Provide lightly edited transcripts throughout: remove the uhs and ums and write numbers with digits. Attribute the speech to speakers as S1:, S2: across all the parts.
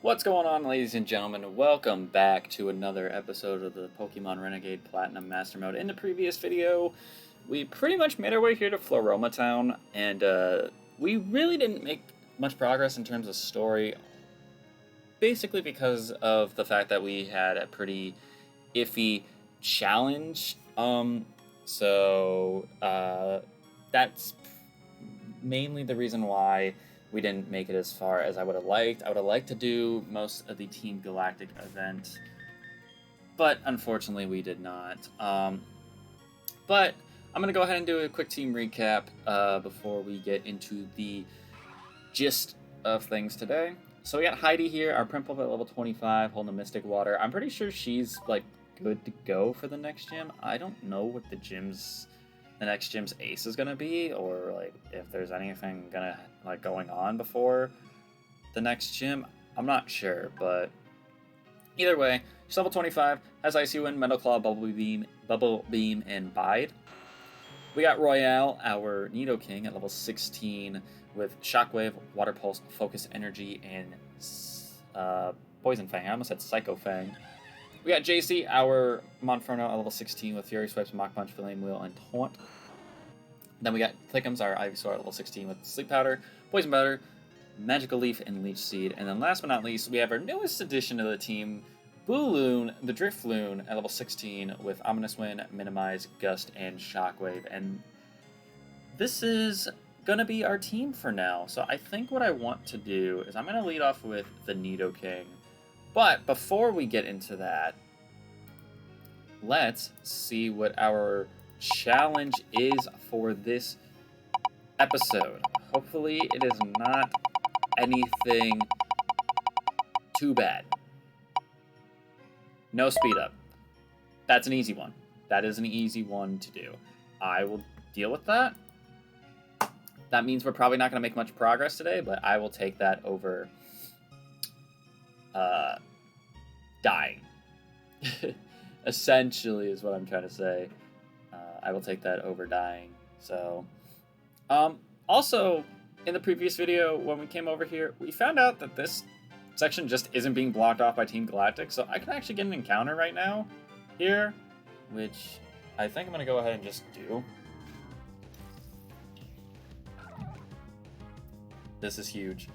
S1: What's going on, ladies and gentlemen? Welcome back to another episode of the Pokemon Renegade Platinum Master Mode. In the previous video, we pretty much made our way here to Floroma Town, and we really didn't make much progress in terms of story, basically because of the fact that we had a pretty iffy challenge. That's mainly the reason why we didn't make it as far as I would have liked. I would have liked to do most of the Team Galactic event, but unfortunately we did not. But I'm going to go ahead and do a quick team recap before we get into the gist of things today. So we got Heidi here, our Primple at level 25, holding a Mystic Water. I'm pretty sure she's like good to go for the next gym. I don't know what the next gym's ace is gonna be, or like if there's anything going on before the next gym. I'm not sure, but either way, she's level 25, has Icy Wind, Metal Claw, Bubble Beam, and Bide. We got Royale, our Nidoking, at level 16 with Shockwave, Water Pulse, Focus Energy, and Poison Fang. I almost said Psycho Fang. We got JC, our Monferno, at level 16 with Fury Swipes, Mach Punch, Flame Wheel, and Taunt. Then we got Clickums, our Ivysaur, at level 16 with Sleep Powder, Poison Powder, Magical Leaf, and Leech Seed. And then last but not least, we have our newest addition to the team, Booloon, the Drifloon, at level 16 with Ominous Wind, Minimize, Gust, and Shockwave. And this is going to be our team for now. So I think what I want to do is I'm going to lead off with the Nidoking. But before we get into that, let's see what our challenge is for this episode. Hopefully it is not anything too bad. No speed up. That's an easy one. That is an easy one to do. I will deal with that. That means we're probably not going to make much progress today, but I will take that over dying. Essentially is what I'm trying to say. I will take that over dying. So, also, in the previous video, when we came over here, we found out that this section just isn't being blocked off by Team Galactic, so I can actually get an encounter right now here, which I think I'm going to go ahead and just do. This is huge.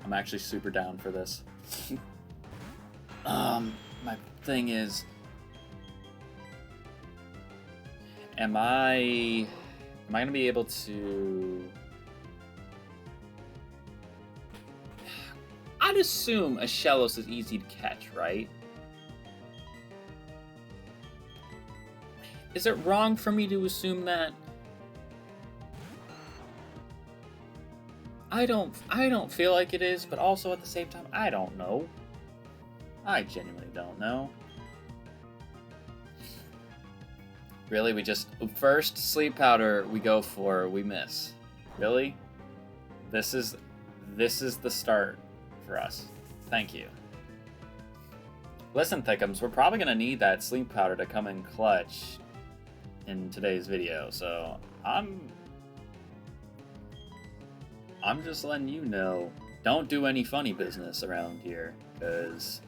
S1: I'm actually super down for this. My thing is, am I gonna be able to? I'd assume a Shellos is easy to catch, right? Is it wrong for me to assume that? I don't feel like it is, but also at the same time, I don't know. I genuinely don't know. Really, we just first Sleep Powder we go for, we miss. Really? This is the start for us. Thank you. Listen, Thickums, we're probably gonna need that Sleep Powder to come in clutch in today's video, so I'm just letting you know, don't do any funny business around here, because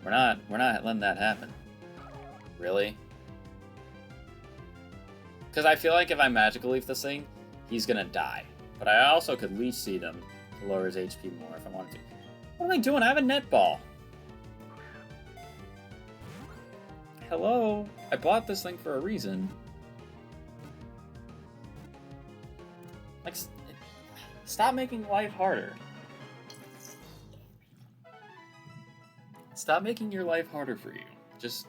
S1: we're not letting that happen. Really? Because I feel like if I Magical Leaf this thing, he's gonna die. But I also could Leech Seed him to lower his HP more if I wanted to. What am I doing? I have a Net Ball. Hello? I bought this thing for a reason. Like, stop making life harder. Stop making your life harder for you. Just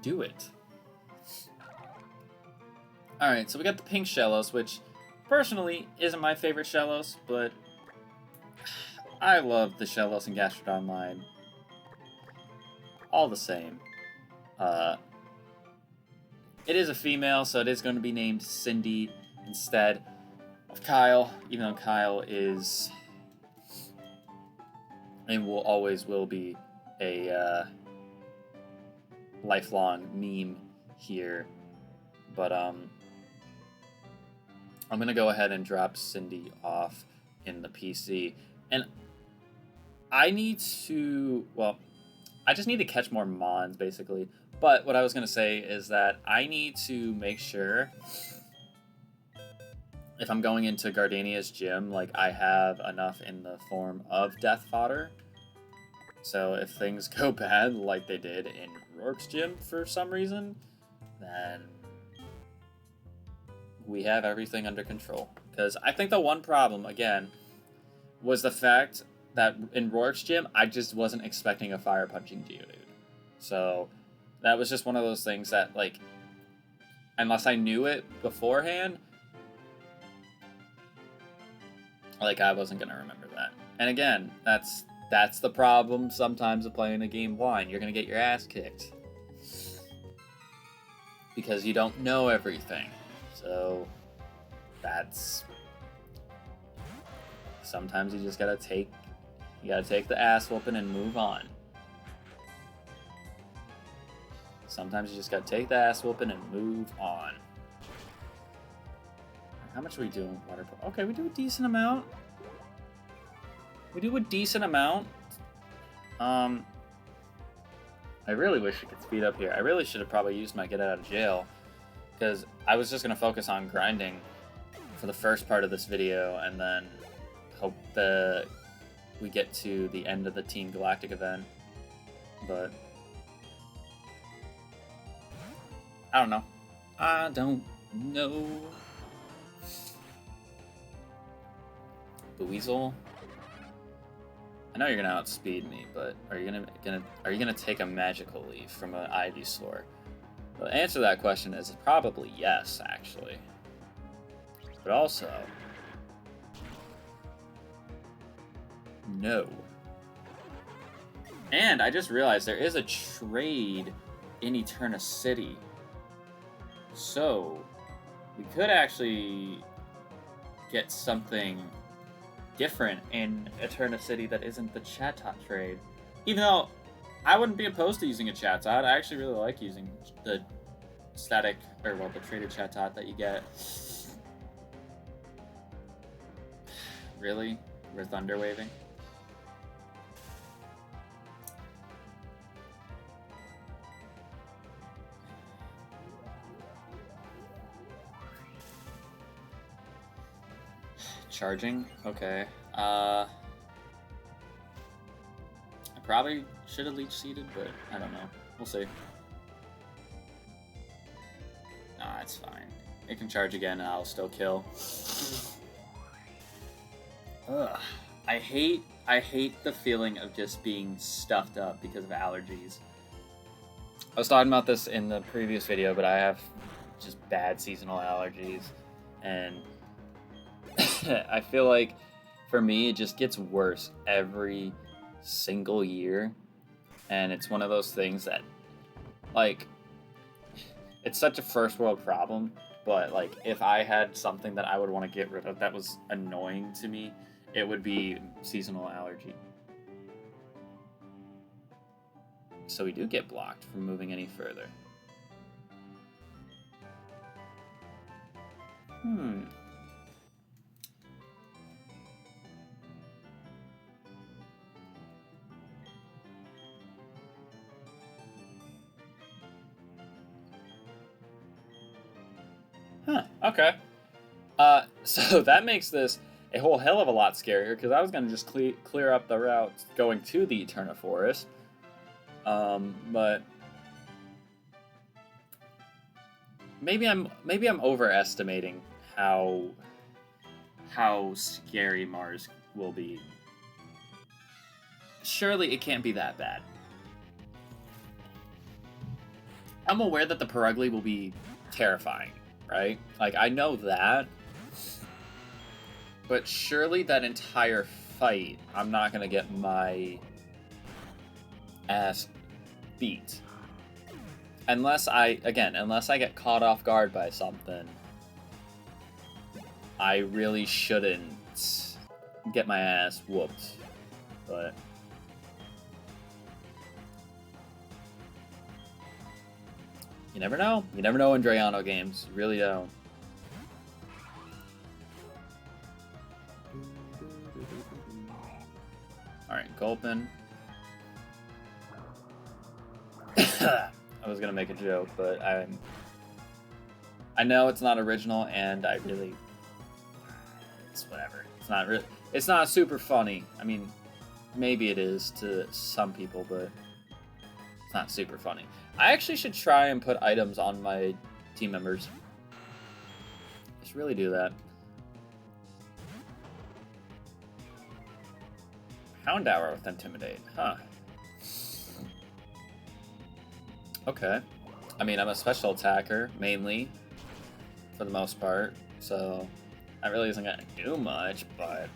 S1: do it. Alright, so we got the pink Shellos, which personally isn't my favorite Shellos, but I love the Shellos in Gastrodon line. All the same. It is a female, so it is going to be named Cindy instead of Kyle, even though Kyle is and will be a lifelong meme here. But I'm gonna go ahead and drop Cindy off in the PC. And I need to, well, I just need to catch more Mons, basically. But what I was going to say is that I need to make sure if I'm going into Gardenia's gym, like, I have enough in the form of death fodder. So if things go bad like they did in Rourke's gym for some reason, then we have everything under control. Because I think the one problem, again, was the fact that in Rourke's gym, I just wasn't expecting a fire punching Geodude. So that was just one of those things that, like, unless I knew it beforehand, like, I wasn't going to remember that. And again, that's the problem sometimes of playing a game blind. You're going to get your ass kicked. Because you don't know everything. So that's... Sometimes you just gotta take the ass whooping and move on. Sometimes you just gotta take the ass whooping and move on. How much are we doing with water? Okay, we do a decent amount. I really wish we could speed up here. I really should have probably used my get out of jail, because I was just gonna focus on grinding for the first part of this video and then hope that we get to the end of the Team Galactic event, but I don't know. Buizel, I know you're gonna outspeed me, but are you gonna take a magical leaf from an Ivysaur? The answer to that question is probably yes, actually. But also, no. And I just realized there is a trade in Eterna City. So, we could actually get something different in Eterna City that isn't the Chatot trade. Even though I wouldn't be opposed to using a Chatot. I actually really like using the static, or well, the traded Chatot that you get. Really? We're thunder waving? Charging? Okay. I probably should have leech seeded, but I don't know. We'll see. Nah, it's fine. It can charge again and I'll still kill. Ugh. I hate the feeling of just being stuffed up because of allergies. I was talking about this in the previous video, but I have just bad seasonal allergies, and I feel like for me it just gets worse every single year, and it's one of those things that, like, it's such a first world problem, but like if I had something that I would want to get rid of that was annoying to me, it would be seasonal allergy. So we do get blocked from moving any further. Huh, okay. So that makes this a whole hell of a lot scarier, because I was going to just clear up the route going to the Eterna Forest. But maybe I'm overestimating how scary Mars will be. Surely it can't be that bad. I'm aware that the Perugly will be terrifying, right? Like, I know that. But surely that entire fight, I'm not going to get my ass beat. Unless I get caught off guard by something, I really shouldn't get my ass whooped. But you never know. You never know in Drayano games. You really don't. Alright, Gulpin. I was gonna make a joke, but I know it's not original, and I really... It's whatever. It's not super funny. I mean, maybe it is to some people, but it's not super funny. I actually should try and put items on my team members. I should really do that. Houndour with Intimidate, huh. Okay. I mean, I'm a special attacker, mainly, for the most part, so that really isn't gonna do much, but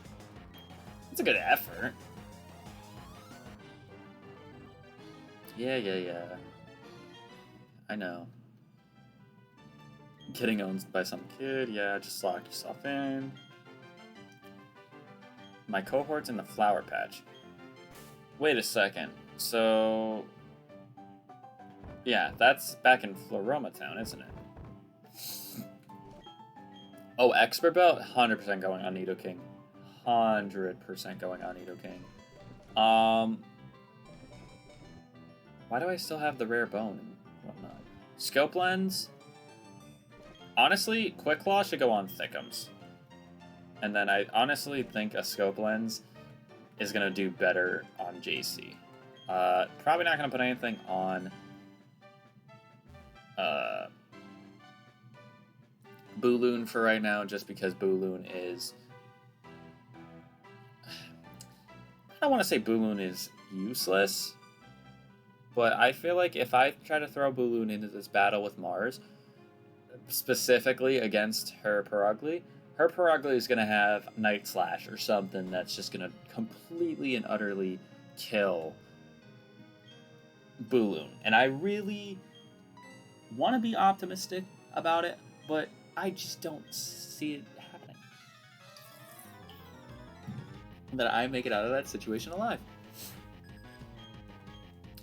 S1: it's a good effort. Yeah. I know. Getting owned by some kid, yeah, just lock yourself in. My cohort's in the flower patch. Wait a second, so... Yeah, that's back in Floroma Town, isn't it? Oh, Expert Belt? 100% going on Nidoking. 100% going on Nidoking. Why do I still have the rare bone and whatnot? Scope Lens? Honestly, Quick Claw should go on Thickums. And then I honestly think a Scope Lens is going to do better on JC. Probably not going to put anything on Booloon for right now, just because Booloon is... I don't want to say Booloon is useless, but I feel like if I try to throw Booloon into this battle with Mars, specifically against her Perugly is going to have Night Slash or something that's just going to completely and utterly kill Booloon. And I really want to be optimistic about it, but I just don't see it happening. That I make it out of that situation alive.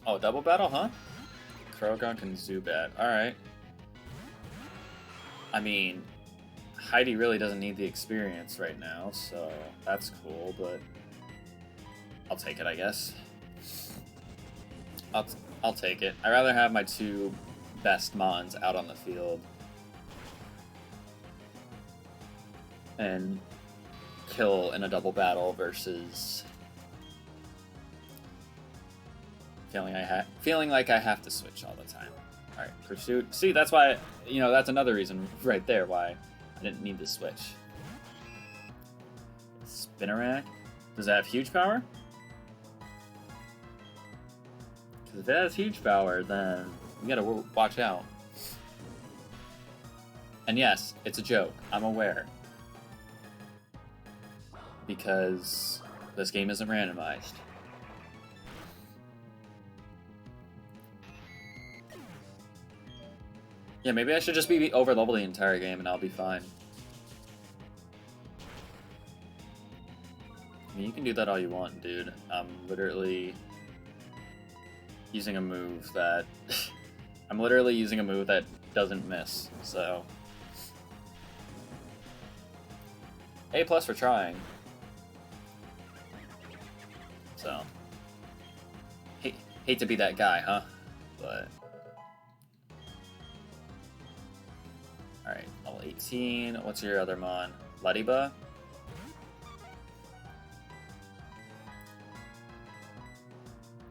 S1: Oh, double battle, huh? Croagunk and Zubat. Alright. I mean, Heidi really doesn't need the experience right now, so that's cool, but I'll take it, I guess. I'll take it. I'd rather have my two best Mons out on the field and kill in a double battle versus feeling like I have to switch all the time. Alright, Pursuit. See, that's why, that's another reason right there why I didn't need to switch. Spinnerack. Does that have huge power? Because if it has huge power, then we gotta watch out. And yes, it's a joke. I'm aware. Because this game isn't randomized. Yeah, maybe I should just be over-leveled the entire game and I'll be fine. I mean, you can do that all you want, dude. I'm literally using a move that... I'm literally using a move that doesn't miss, so... A+ for trying. So... Hate to be that guy, huh? But... Alright, level 18. What's your other mon? Lediba?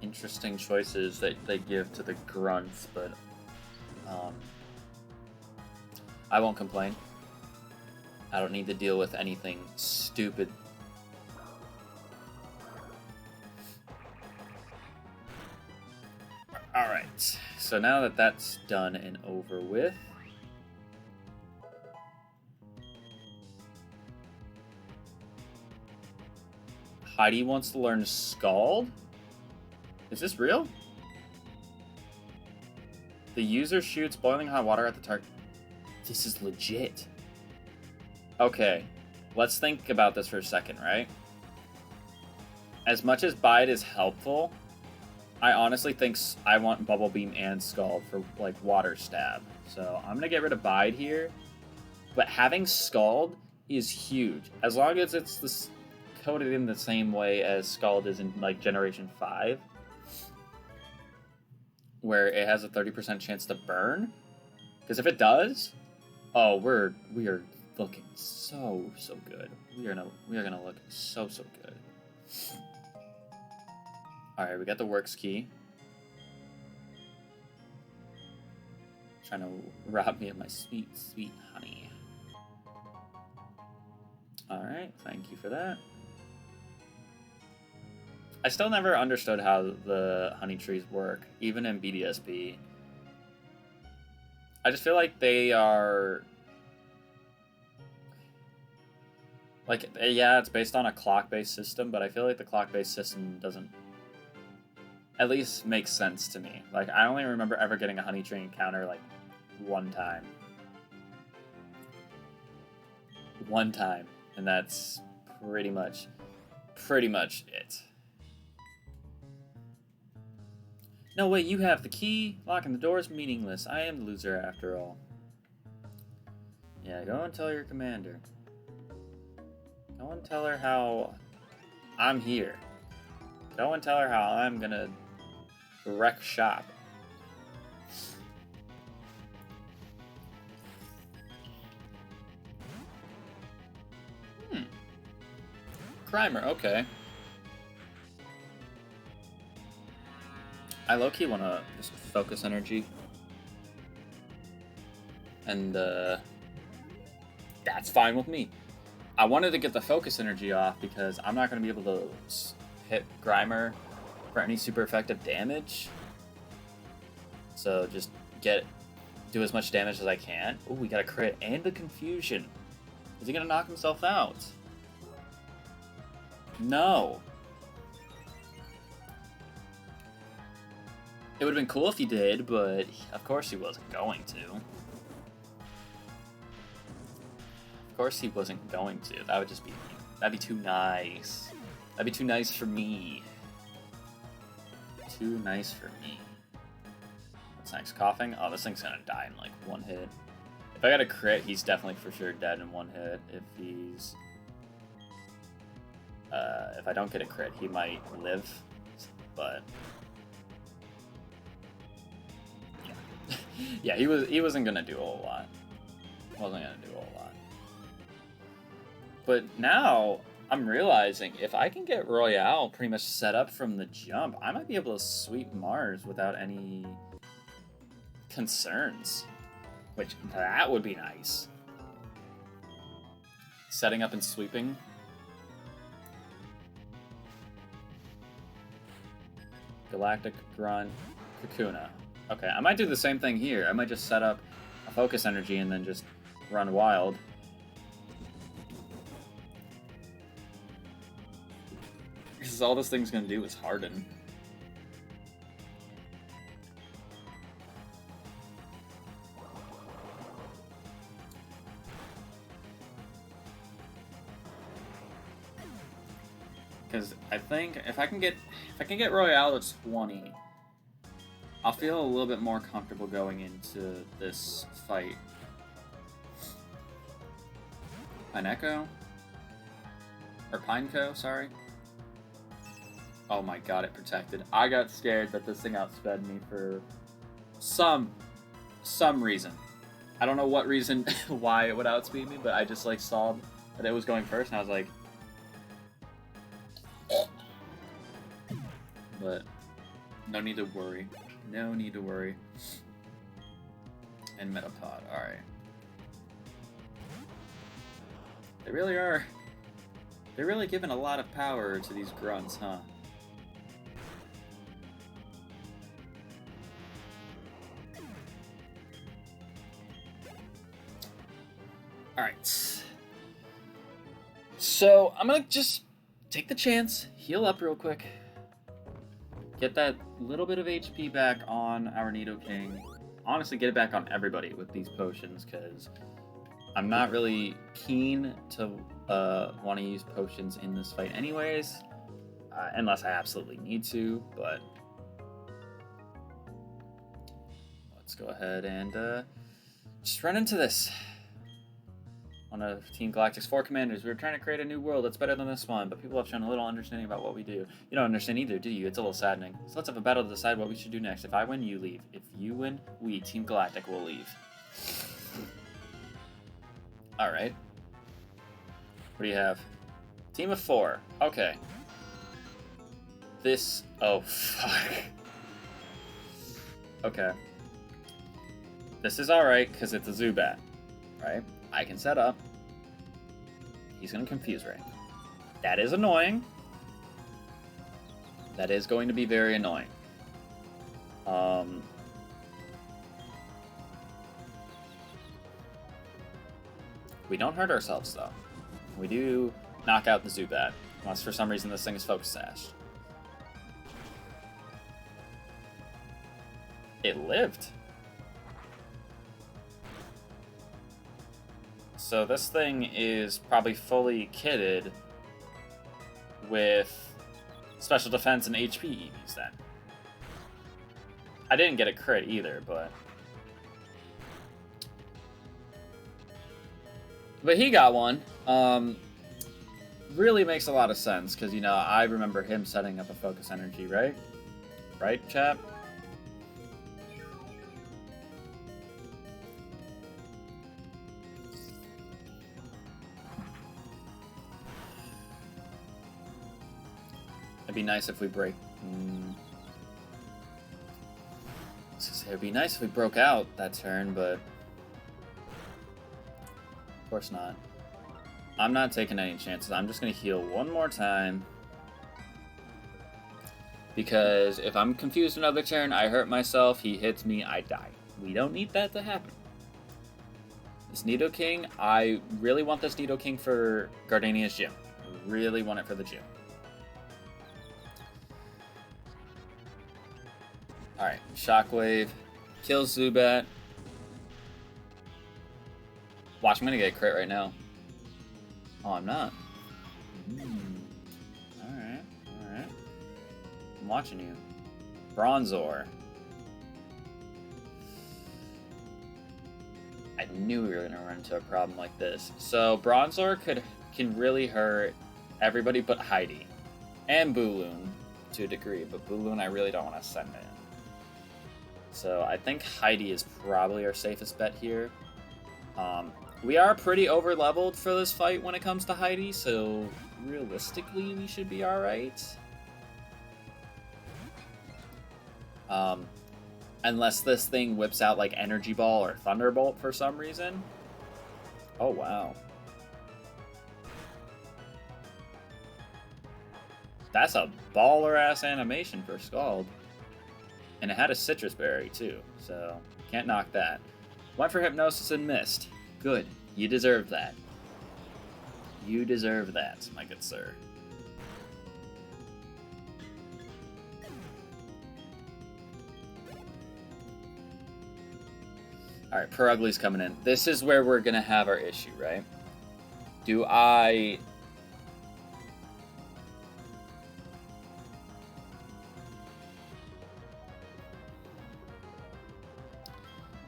S1: Interesting choices that they give to the grunts, but I won't complain. I don't need to deal with anything stupid. Alright, so now that that's done and over with, Heidi wants to learn Scald? Is this real? The user shoots boiling hot water at the target. This is legit. Okay, let's think about this for a second, right? As much as Bide is helpful, I honestly think I want Bubble Beam and Scald for, like, Water Stab. So I'm going to get rid of Bide here. But having Scald is huge. As long as it's this coded in the same way as Scald is in like Generation 5, where it has a 30% chance to burn. Because if it does, oh, we are looking so good. We are gonna look so good. All right, we got the works key. Trying to rob me of my sweet honey. All right, thank you for that. I still never understood how the honey trees work, even in BDSP. I just feel like they are... Like, yeah, it's based on a clock-based system, but I feel like the clock-based system doesn't at least make sense to me. Like, I only remember ever getting a honey tree encounter, like, one time. One time. And that's pretty much it. No, wait, you have the key. Locking the door is meaningless. I am the loser after all. Yeah, go and tell your commander. Go and tell her how I'm here. Go and tell her how I'm gonna wreck shop. Grimer, okay. I low-key want to just focus energy. And, that's fine with me. I wanted to get the focus energy off because I'm not going to be able to hit Grimer for any super effective damage. So just do as much damage as I can. Ooh, we got a crit and a confusion. Is he going to knock himself out? No. It would have been cool if he did, but of course he wasn't going to. Of course he wasn't going to. That'd be too nice. That'd be too nice for me. Too nice for me. What's next? Coughing? Oh, this thing's gonna die in like one hit. If I got a crit, he's definitely for sure dead in one hit. If I don't get a crit, he might live, but yeah. Yeah, he wasn't gonna do a whole lot. But now I'm realizing if I can get Royale pretty much set up from the jump, I might be able to sweep Mars without any concerns, which that would be nice. Setting up and sweeping. Galactic Grunt, Kakuna. Okay, I might do the same thing here. I might just set up a focus energy and then just run wild. Because all this thing's gonna do is harden. Because I think if I can get Royale to 20, I'll feel a little bit more comfortable going into this fight. Pineco? Or Pineco, sorry. Oh my god, it protected. I got scared that this thing outsped me for some reason. I don't know what reason why it would outspeed me, but I just like saw that it was going first and I was like, but no need to worry. No need to worry. And Metapod, alright. They really are. They're really giving a lot of power to these grunts, huh? Alright. So, I'm gonna just take the chance, heal up real quick. Get that little bit of HP back on our Nidoking. Honestly, get it back on everybody with these potions, because I'm not really keen to want to use potions in this fight anyways, unless I absolutely need to, but let's go ahead and just run into this. one of Team Galactic's 4 commanders. We were trying to create a new world that's better than this one, but people have shown a little understanding about what we do. You don't understand either, do you? It's a little saddening. So let's have a battle to decide what we should do next. If I win, you leave. If you win, we, Team Galactic, will leave. Alright. What do you have? Team of 4. Okay. This... Oh, fuck. Okay. This is alright, because it's a Zubat. Right? I can set up. He's going to confuse Ray. That is annoying. That is going to be very annoying. We don't hurt ourselves, though. We do knock out the Zubat, unless for some reason this thing is Focus Sashed. It lived. So this thing is probably fully kitted with special defense and HP EVs then. I didn't get a crit either, but he got one. Really makes a lot of sense, because, you know, I remember him setting up a Focus Energy, right? Right, chap? It'd be nice if we break... It'd be nice if we broke out that turn, but... Of course not. I'm not taking any chances. I'm just going to heal one more time. Because if I'm confused another turn, I hurt myself, he hits me, I die. We don't need that to happen. This Nidoking, I really want this Nidoking for Gardenia's gym. I really want it for the gym. Alright, Shockwave. Kills Zubat. Watch, I'm gonna get a crit right now. Oh, I'm not. Alright, alright. I'm watching you. Bronzor. I knew we were gonna run into a problem like this. So, Bronzor can really hurt everybody but Heidi. And Buloon, to a degree, but Buloon I really don't want to send in. So I think Heidi is probably our safest bet here. We are pretty over-leveled for this fight when it comes to Heidi, so realistically we should be alright. Unless this thing whips out like Energy Ball or Thunderbolt for some reason. Oh, wow. That's a baller-ass animation for Scald. And it had a Citrus Berry, too, so can't knock that. Went for Hypnosis and missed. Good. You deserve that. You deserve that, my good sir. Alright, Perugly's coming in. This is where we're going to have our issue, right? Do I...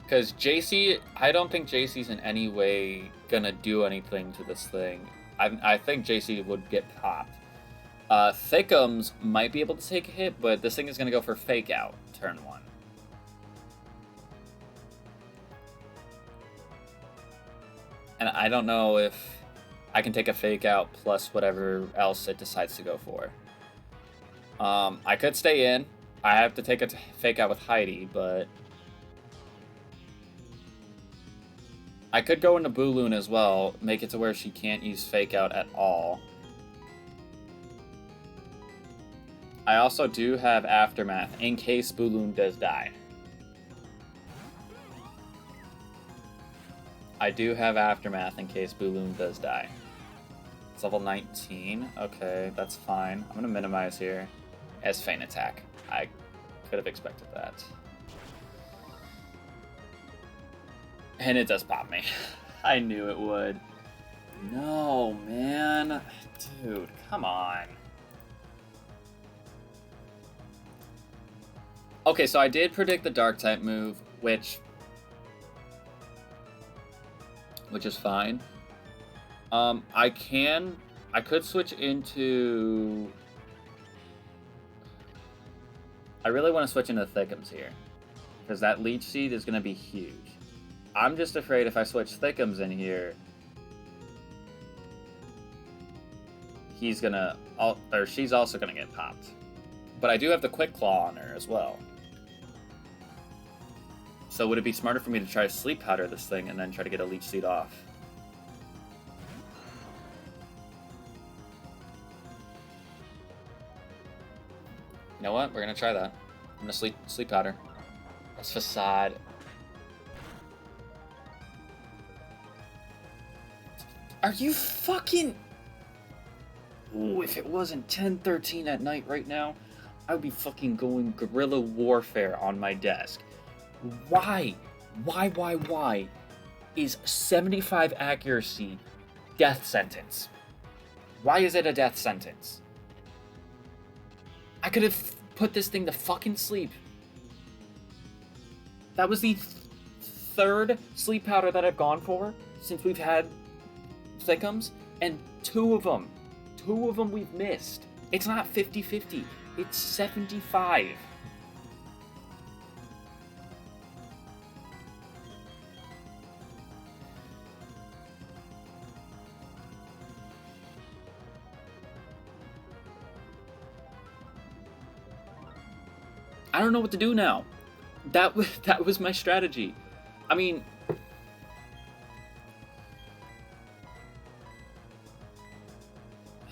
S1: Because JC, I don't think JC's in any way gonna do anything to this thing. I think JC would get popped. Thickums might be able to take a hit, but this thing is gonna go for Fake Out turn 1. And I don't know if I can take a Fake Out plus whatever else it decides to go for. I could stay in. I have to take a Fake Out with Heidi, but... I could go into Buloon as well, make it to where she can't use Fake Out at all. I also do have Aftermath in case Buloon does die. I do have Aftermath in case Buloon does die. It's level 19. Okay, that's fine. I'm going to minimize here as Feint Attack. I could have expected that. And it does pop me. I knew it would. No, man. Dude, come on. Okay, so I did predict the Dark-type move, which is fine. I could switch into... I really want to switch into Thickums here, because that Leech Seed is going to be huge. I'm just afraid if I switch Thickums in here, he's going to, or she's also going to get popped. But I do have the Quick Claw on her as well. So would it be smarter for me to try to Sleep Powder this thing and then try to get a Leech Seed off? You know what? We're going to try that. I'm going to Sleep Powder. That's Facade. Are you fucking... Ooh, if it wasn't 10:13 at night right now, I would be fucking going guerrilla warfare on my desk. Why is 75 accuracy death sentence? Why is it a death sentence? I could have put this thing to fucking sleep. That was the third Sleep Powder that I've gone for since we've had Thickums, and two of them we've missed. It's not 50-50, it's 75. I don't know what to do now. That was my strategy. I mean,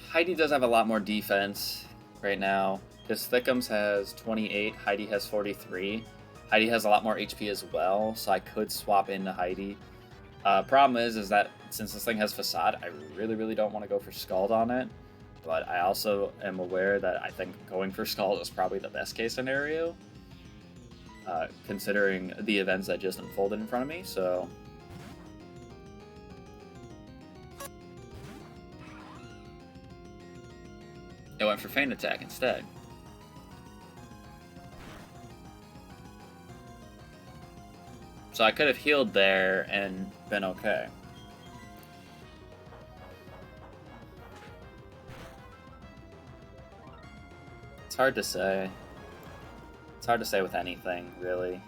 S1: Heidi does have a lot more defense right now, because Thickums has 28, Heidi has 43. Heidi has a lot more HP as well, so I could swap into Heidi. Problem is that since this thing has Facade, I really don't want to go for Scald on it. But I also am aware that I think going for Scald is probably the best case scenario, considering the events that just unfolded in front of me, so... I went for Feint Attack instead. So I could have healed there and been okay. It's hard to say. It's hard to say with anything, really.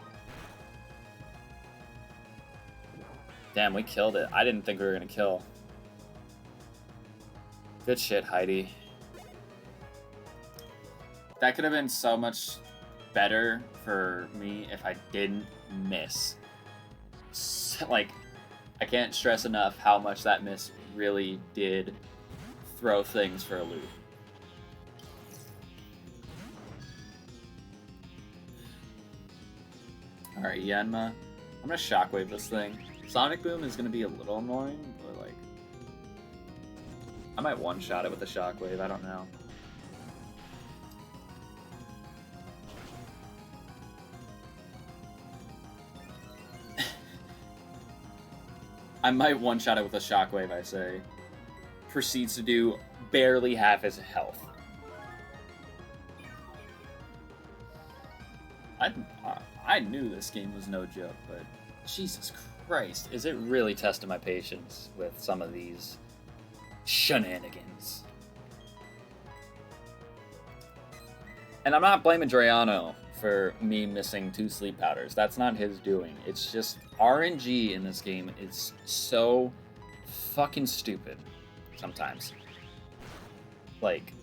S1: Damn, we killed it. I didn't think we were gonna kill. Good shit, Heidi. That could have been so much better for me if I didn't miss. Like, I can't stress enough how much that miss really did throw things for a loop. Alright, Yanma. I'm gonna Shockwave this thing. Sonic Boom is gonna be a little annoying, but like... I might one-shot it with a Shockwave, I don't know. I might one-shot it with a Shockwave, I say. Proceeds to do barely half his health. I knew this game was no joke, but Jesus Christ, is it really testing my patience with some of these shenanigans? And I'm not blaming Drayano for me missing 2 Sleep Powders. That's not his doing. It's just RNG in this game is so fucking stupid sometimes. Like,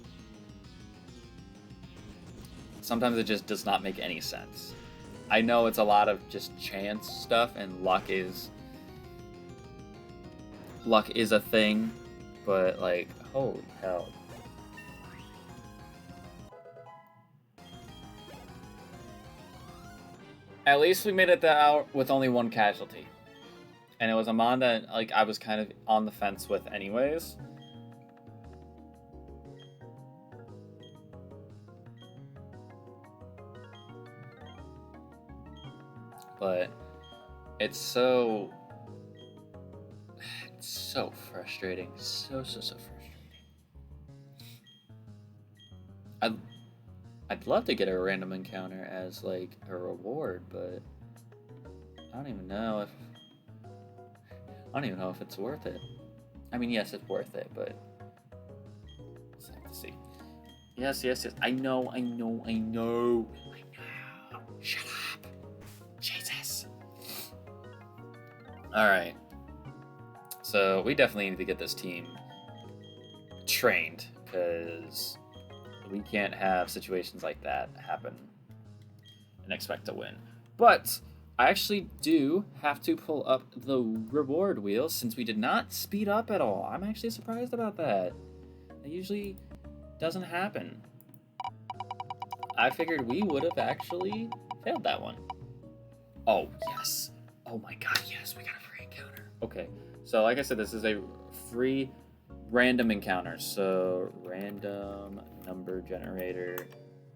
S1: sometimes it just does not make any sense. I know it's a lot of just chance stuff, and luck is a thing, but like, holy hell. At least we made it out with only 1 casualty. And it was a mon that like I was kind of on the fence with anyways. But it's so frustrating. So frustrating. I'd love to get a random encounter as like a reward, but I don't even know if it's worth it. I mean, yes, it's worth it, but let's have to see. Yes. I know. Shut up. Jesus. All right. So we definitely need to get this team trained, because we can't have situations like that happen and expect to win. But I actually do have to pull up the reward wheel, since we did not speed up at all. I'm actually surprised about that. It usually doesn't happen. I figured we would have actually failed that one. Oh, yes. Oh my god, yes, we got a free encounter. Okay, so like I said, this is a free random encounter. So random number generator,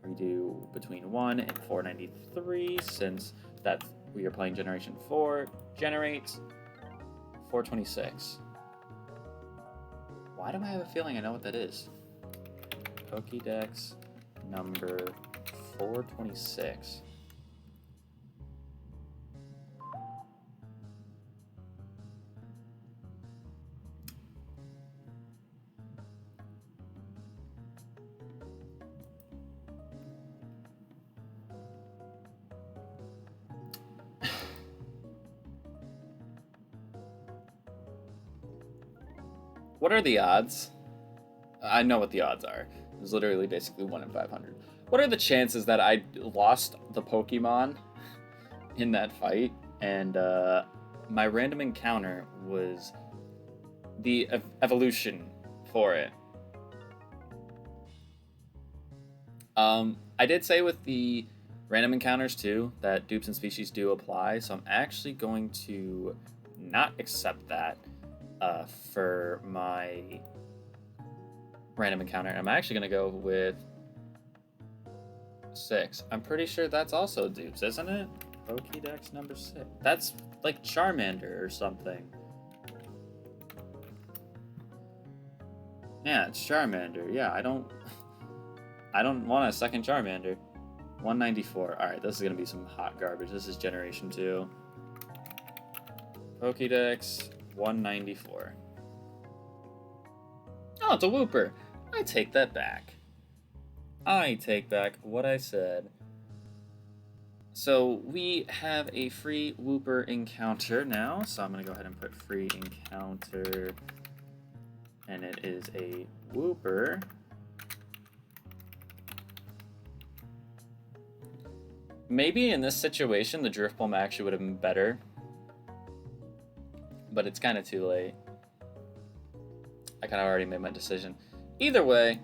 S1: we do between 1 and 493, since that we are playing generation 4. Generate 426. Why do I have a feeling I know what that is? Pokédex number 426. What are the odds? I know what the odds are. It's literally basically 1 in 500. What are the chances that I lost the Pokemon in that fight, and my random encounter was the evolution for it? I did say with the random encounters too that dupes and species do apply, so I'm actually going to not accept that for my random encounter. I'm actually going to go with 6. I'm pretty sure that's also dupes, isn't it? Pokédex number 6. That's like Charmander or something. Yeah, it's Charmander. Yeah, I don't want a second Charmander. 194. Alright, this is going to be some hot garbage. This is Generation 2. Pokédex 194. Oh, it's a Wooper. I take that back. I take back what I said. So we have a free Wooper encounter now. So I'm going to go ahead and put free encounter. And it is a Wooper. Maybe in this situation, the Drifblim actually would have been better. But it's kind of too late. I kind of already made my decision. Either way,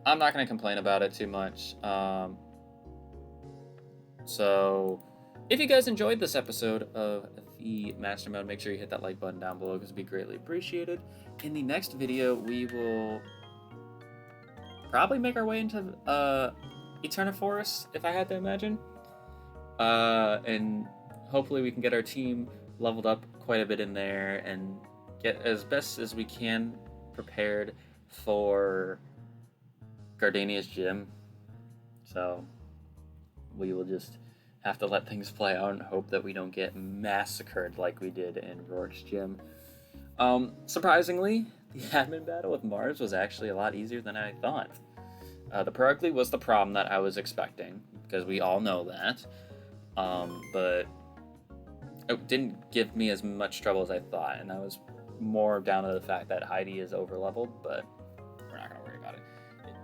S1: I'm not going to complain about it too much. So, if you guys enjoyed this episode of the Mastermode, make sure you hit that like button down below, because it'd be greatly appreciated. In the next video, we will probably make our way into Eterna Forest, if I had to imagine. And hopefully we can get our team leveled up quite a bit in there and get as best as we can prepared for Gardenia's gym. So we will just have to let things play out and hope that we don't get massacred like we did in Rourke's gym. Surprisingly, the admin battle with Mars was actually a lot easier than I thought. The Perugly was the problem that I was expecting, because we all know that. But it didn't give me as much trouble as I thought, and I was more down to the fact that Heidi is overleveled, but we're not going to worry about it.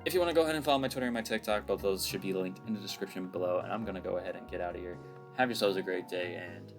S1: If you want to go ahead and follow my Twitter and my TikTok, both those should be linked in the description below, and I'm going to go ahead and get out of here. Have yourselves a great day, and